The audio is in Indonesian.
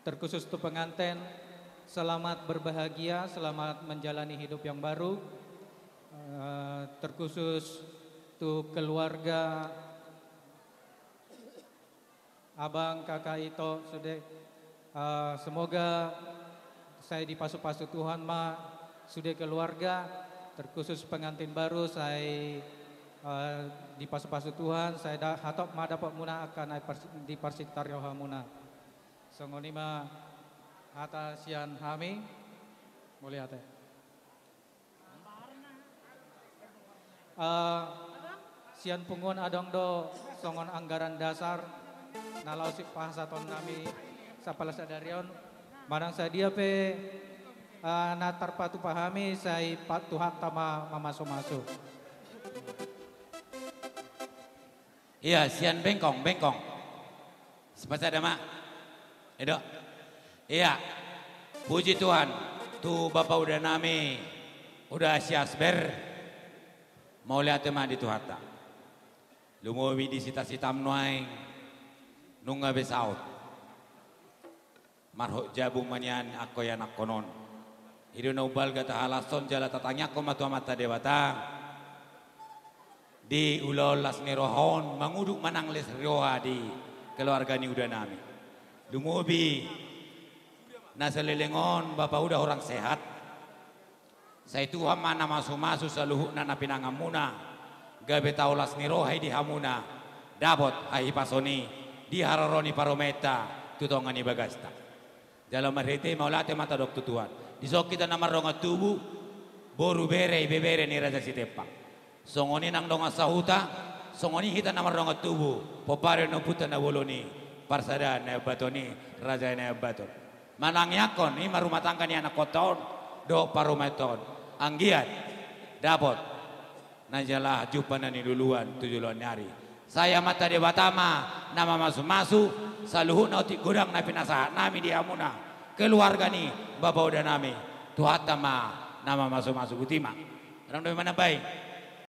terkhusus untuk pengantin, selamat berbahagia, selamat menjalani hidup yang baru. Terkhusus untuk keluarga abang kakak itu sudah semoga saya dipasu-pasu Tuhan sudah keluarga. Terkhusus pengantin baru saya dipasu-pasu Tuhan, saya hatop dapat muna akan di Parsitaryo Hamuna. Songonima hata sian hami boleh hata. Sian pungun adong do songon anggaran dasar nalau si pahasaton nami sapala sadarion barang sadia pe natar patu pahami saya Tuhan tama mamaso-maso. Iya, sian bengkong. Seperti ada mak. Edo. Iya. Puji Tuhan. Tu Bapak udah nami. Udah siasber. Mau lihat mah di Tuhata. Lumowi di sita-sitam nuai. Nungga besaut. Marhok jabung manyan ako yan akonon. Hidu na ubal gata halason jala tatanya ko matu amata dewata. Di ulol las nirohon manguduk manang les rioha di keluarga ni udah nami. Lumobi naselelengon bapak udah orang sehat. Saya Tuhan mana masu saluhuk na napinangamuna. Gabe tau las niroha di hamuna. Dabot ahi pasoni di hararoni parometa tutongani bagasta. Dalam marhete maulate mata dok tutuan. Di sok kita namar ronga tubuh boru bebere ni raja sitepa. Songoni nang donga sahuta, songoni kita namar donga tubuh, popare no puta na woloni, parsada na batoni, raja na baton. Manang yakon, ni marumah tangga ni anak kotor, do parumeton, anggiat, dapot, najalah jupan ni duluan tujuan nyari. Saya mata de batama, nama masu saluhu na utik gudang na pinasahat nami di amuna, keluarga ni bapak udah nami, tuhatama nama masu utima. Orang dari mana baik?